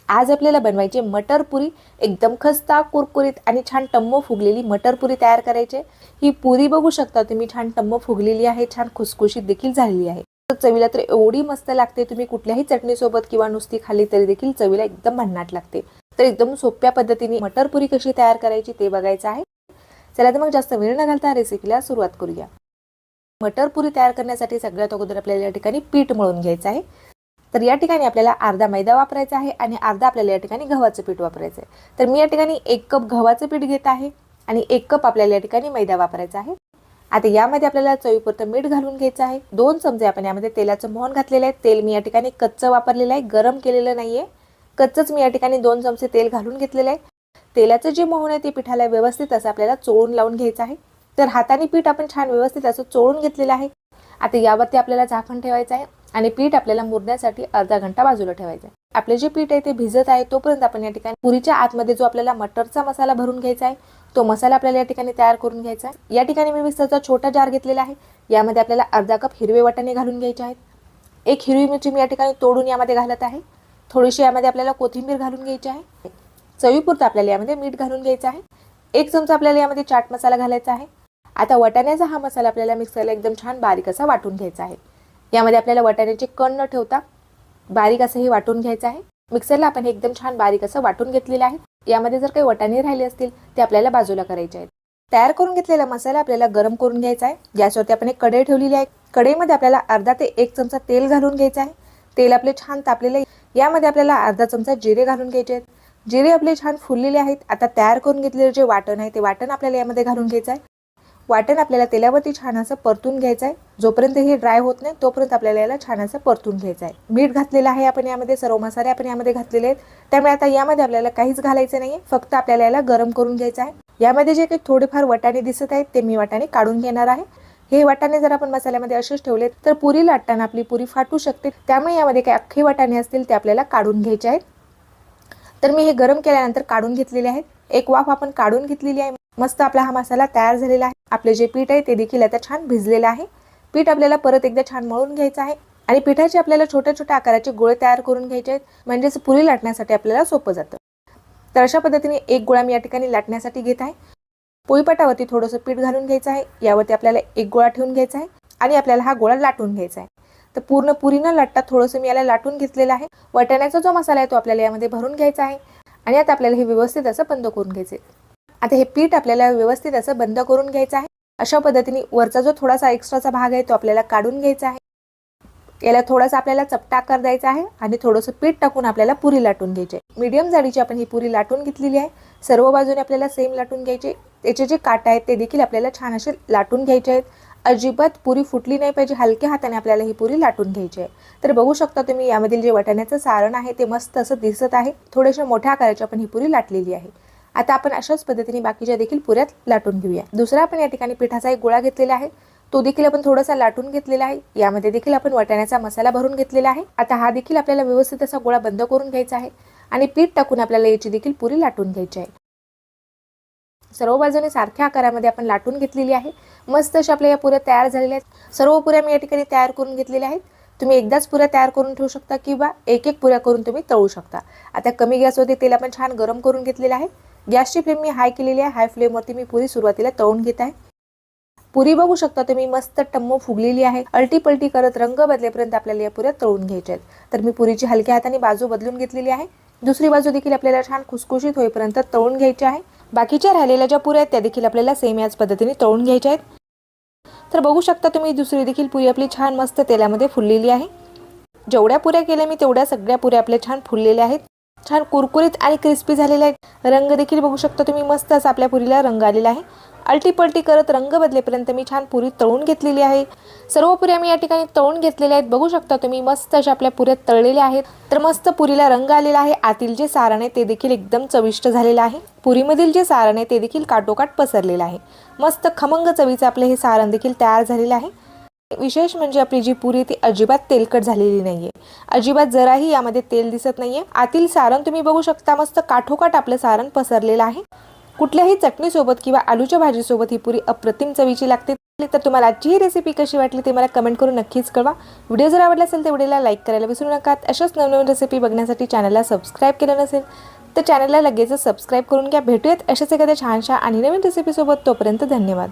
आज आपल्याला बनवायची मटर पुरी। एकदम खस्ता, कुरकुरीत आणि छान टम्म फुगलेली मटर पुरी तयार करायची। ही पुरी बघू शकता तुम्ही छान टम्म फुगलेली आहे, छान खुसखुशीत देखील झालेली आहे। चवीला तर एवढी मस्त लागते, तुम्ही कुठल्याही चटणी सोबत किंवा नुसती खाल्ली तरी देखील चवीला एकदम भन्नाट लागते। तर एकदम सोप्या पद्धतीने मटर पुरी कशी तयार करायची ते बघायचं आहे। चला तर मग जास्त वेळ न घालता रेसिपीला सुरुवात करूया। मटर पुरी तयार करण्यासाठी सगळ्यात अगोदर आपल्याला या ठिकाणी पीठ मळून घ्यायचं आहे। तर या ठिकाणी आपल्याला अर्धा मैदा वापरायचा आहे आणि अर्धा आपल्याला या ठिकाणी गव्हाचं पीठ वापरायचं आहे। तर मी या ठिकाणी 1 कप गव्हाचं पीठ घेत आहे आणि 1 कप आपल्याला या ठिकाणी मैदा वापरायचा आहे। आता यामध्ये आपल्याला चवीपुरतं मीठ घालून घ्यायचं आहे। 2 चमचे आपण यामध्ये तेलाचं मोहन घातलेलं आहे। तेल मी या ठिकाणी कच्चं वापरलेलं आहे, गरम केलेलं नाहीये। कच्चंच मी या ठिकाणी 2 चमचे तेल घालून घेतलेलं आहे। तेलाचं जे मोहन आहे ते पिठाला व्यवस्थित असं आपल्याला चोळून लावून घ्यायचं आहे। तर हाताने पीठ आपण छान व्यवस्थित असं चोळून घेतलेलं आहे। आता यावरती आपल्याला झाकण ठेवायचं आहे आणि पीठ आपल्याला मुरण्यासाठी अर्धा घंटा बाजूला ठेवायचं आहे। आपले जे पीठ आहे ते भिजत आहे तोपर्यंत आपण या ठिकाणी पुरीच्या आतमध्ये जो आपल्याला मटरचा मसाला भरून घ्यायचा आहे तो मसाला आपल्याला या ठिकाणी तयार करून घ्यायचा आहे। या ठिकाणी मी मिक्सरचा छोटा जार घेतलेला आहे। यामध्ये आपल्याला अर्धा कप हिरवे वाटाणे घालून घ्यायचे आहेत। 1 हिरवी मिरची मी या ठिकाणी तोडून यामध्ये घालत आहे। थोडीशी यामध्ये आपल्याला कोथिंबीर घालून घ्यायची आहे। चवीपुरतं आपल्याला यामध्ये मीठ घालून घ्यायचं आहे। 1 चमचा आपल्याला यामध्ये चाट मसाला घालायचा आहे। आता वाटाण्याचा हा मसाला आपल्याला मिक्सरला एकदम छान बारीक असा वाटून घ्यायचा आहे। यामध्ये आपल्याला वाटाण्याचे कण न ठेवता बारीक असं हे वाटून घ्यायचं आहे। मिक्सरला आपण हे एकदम छान बारीक असं वाटून घेतलेलं आहे। यामध्ये जर काही वाटाणे राहिले असतील ते आपल्याला बाजूला करायचे आहेत। तयार करून घेतलेला मसाला आपल्याला गरम करून घ्यायचा आहे। गॅसवरती आपण एक कढई ठेवलेली आहे। कढईमध्ये आपल्याला अर्धा ते 1 चमचा तेल घालून घ्यायचं आहे। तेल आपले छान तापलेले आहे। यामध्ये आपल्याला अर्धा चमचा जिरे घालून घ्यायचे आहेत। जिरे आपले छान फुललेले आहेत। आता तयार करून घेतलेले जे वाटण आहे ते वाटण आपल्याला यामध्ये घालून घ्यायचं आहे। वाटण आपल्याला तेलावरती छान असं परतून घ्यायचं आहे। जोपर्यंत हे ड्राय होत नाही तोपर्यंत आपल्याला याला छान असं परतून घ्यायचं आहे। मीठ घातलेलं आहे आपण यामध्ये, सर्व मसाले आपण यामध्ये घातलेले आहेत। त्यामुळे आता यामध्ये आपल्याला काहीच घालायचं नाहीये, फक्त आपल्याला याला गरम करून घ्यायचं आहे। यामध्ये जे काही थोडेफार वाटाणे दिसत आहेत ते मी वाटाणे काढून घेणार आहे। हे वाटाणे जर आपण मसाल्यामध्ये असेच ठेवले तर पुरी लाटताना आपली पुरी फाटू शकते, त्यामुळे यामध्ये काही अख्खे वाटाणे असतील ते आपल्याला काढून घ्यायचे आहेत। तर मी हे गरम केल्यानंतर काढून घेतलेले आहेत। एक वाफ आपण काढून घेतलेली आहे। मस्त आपला हा मसाला तयार झालेला आहे। आपले जे पीठ आहे ते देखील आता छान भिजलेलं आहे। पीठ आपल्याला परत एकदा छान मळून घ्यायचं आहे आणि पिठाचे आपल्याला छोट्या छोट्या आकाराचे गोळे तयार करून घ्यायचे आहेत, म्हणजेच पुरी लाटण्यासाठी आपल्याला सोपं जातं। तर अशा पद्धतीने एक गोळा मी या ठिकाणी लाटण्यासाठी घेत आहे। पोळीपाटावरती थोडंसं पीठ घालून घ्यायचं आहे। यावरती आपल्याला एक गोळा ठेवून घ्यायचा आहे आणि आपल्याला हा गोळा लाटून घ्यायचा आहे। तर पूर्ण पुरी न लाटता थोडंसं मी याला लाटून घेतलेलं आहे। वाटाण्याचा जो मसाला आहे तो आपल्याला यामध्ये भरून घ्यायचा आहे आणि आता आपल्याला हे व्यवस्थित असं बंद करून घ्यायचं आहे। आता हे पीठ आपल्याला व्यवस्थित असं बंद करून घ्यायचं आहे। अशा पद्धतीने वरचा जो थोडासा एक्स्ट्राचा भाग आहे तो आपल्याला काढून घ्यायचा आहे। याला थोडासा आपल्याला चपटा आकार द्यायचा आहे आणि थोडंसं पीठ टाकून आपल्याला पुरी लाटून घ्यायची आहे। मीडियम जाडीची आपण ही पुरी लाटून घेतलेली आहे। सर्व बाजूने आपल्याला सेम लाटून घ्यायचे। त्याचे जे काटे आहेत ते देखील आपल्याला छान असे लाटून घ्यायचे आहेत। अजिबात पुरी फुटली नाही पाहिजे, हलक्या हाताने आपल्याला ही पुरी लाटून घ्यायची आहे। तर बघू शकता तुम्ही यामधील जे वाटाण्याचं सारण आहे ते मस्त असं दिसत आहे। थोडेसे मोठ्या आकाराची आपण ही पुरी लाटलेली आहे। आता आपण अशाच पद्धतीने बाकीच्या देखील पुऱ्यात लाटून घेऊया। दुसरा आपण या ठिकाणी पिठाचा एक गोळा घेतलेला आहे, तो देखील आपण थोडासा लाटून घेतलेला आहे। यामध्ये देखील आपण वाटाण्याचा मसाला भरून घेतलेला आहे। आता हा देखील आपल्याला व्यवस्थित असा गोळा बंद करून घ्यायचा आहे आणि पीठ टाकून आपल्याला याची देखील पुरी लाटून घ्यायची आहे। सर्व बाजूने सारख्या आकारामध्ये आपण लाटून घेतलेली आहे। मस्त अशा आपल्या या पुऱ्या तयार झालेल्या आहेत। सर्व पुऱ्या मी या ठिकाणी तयार करून घेतलेल्या आहेत। तुम्ही एकदाच पुऱ्या तयार करून ठेवू शकता किंवा एक एक पुऱ्या करून तुम्ही तळू शकता। आता कमी गॅसवरती तेल आपण छान गरम करून घेतलेलं आहे। गॅसची फ्लेम मी हाय केलेली आहे। हाय फ्लेमवरती मी पुरी सुरुवातीला तळून घेत आहे। पुरी बघू शकता तुम्ही मस्त टम्म फुगलेली आहे। अल्टी पलटी करत रंग बदलेपर्यंत आपल्याला या पुऱ्या तळून घ्यायच्या आहेत। तर मी पुरीची हलक्या हाताने बाजू बदलून घेतलेली आहे। दुसरी बाजू देखील आपल्याला छान खुसखुशीत होईपर्यंत तळून घ्यायची आहे। बाकीच्या राहिलेल्या ज्या पुऱ्या आहेत त्या देखील आपल्याला सेम याच पद्धतीने तळून घ्यायच्या आहेत। तर बघू शकता तुम्ही दुसरी देखील पुरी आपली छान मस्त तेलामध्ये फुललेली आहे। जेवढ्या पुऱ्या केल्या मी तेवढ्या सगळ्या पुऱ्या आपल्या छान फुललेल्या आहेत, छान कुरकुरीत आणि क्रिस्पी झालेल्या आहेत। रंग देखील बघू शकता तुम्ही मस्त असा आपल्या पुरीला रंग आलेला आहे। अल्टी पलटी करत रंग बदलेपर्यंत मी छान पुरी तळून घेतलेली आहे। सर्व पुऱ्या मी या ठिकाणी तळून घेतलेल्या आहेत। बघू शकता तुम्ही मस्त अशा आपल्या पुऱ्या तळलेल्या आहेत। तर मस्त पुरीला रंग आलेला आहे। आतील जे सारण आहे ते देखील एकदम चविष्ट झालेलं आहे। पुरीमधील जे सारण आहे ते देखील काटोकाट पसरलेलं आहे। मस्त खमंग चवीचं आपले हे सारण देखील तयार झालेलं आहे। विशेष म्हणजे आपली जी पुरी ती अजिबात तेलकट झालेली नाहीये, अजिबात जराही यामध्ये तेल दिसत नाहीये। आतील सारण तुम्ही बघू शकता मस्त काठोकाठ आपलं सारण पसरलेलं आहे। कुठल्याही चटणी सोबत किंवा आलूच्या भाजी सोबत ही पुरी अप्रतिम चवीची लागते। तर तुम्हाला आजची ही रेसिपी कशी वाटली ते मला कमेंट करून नक्कीच कळवा. व्हिडिओ जर आवडला असेल तर व्हिडिओला लाईक करायला विसरू नका. अशाच नवनवीन रेसिपी बघण्यासाठी चॅनलला सबस्क्राईब केलं नसेल तर चॅनलला लगेचच सबस्क्राईब करून घ्या. भेटूयात अशाच एखाद्या छानशा आणि नवीन रेसिपीसोबत. तोपर्यंत धन्यवाद.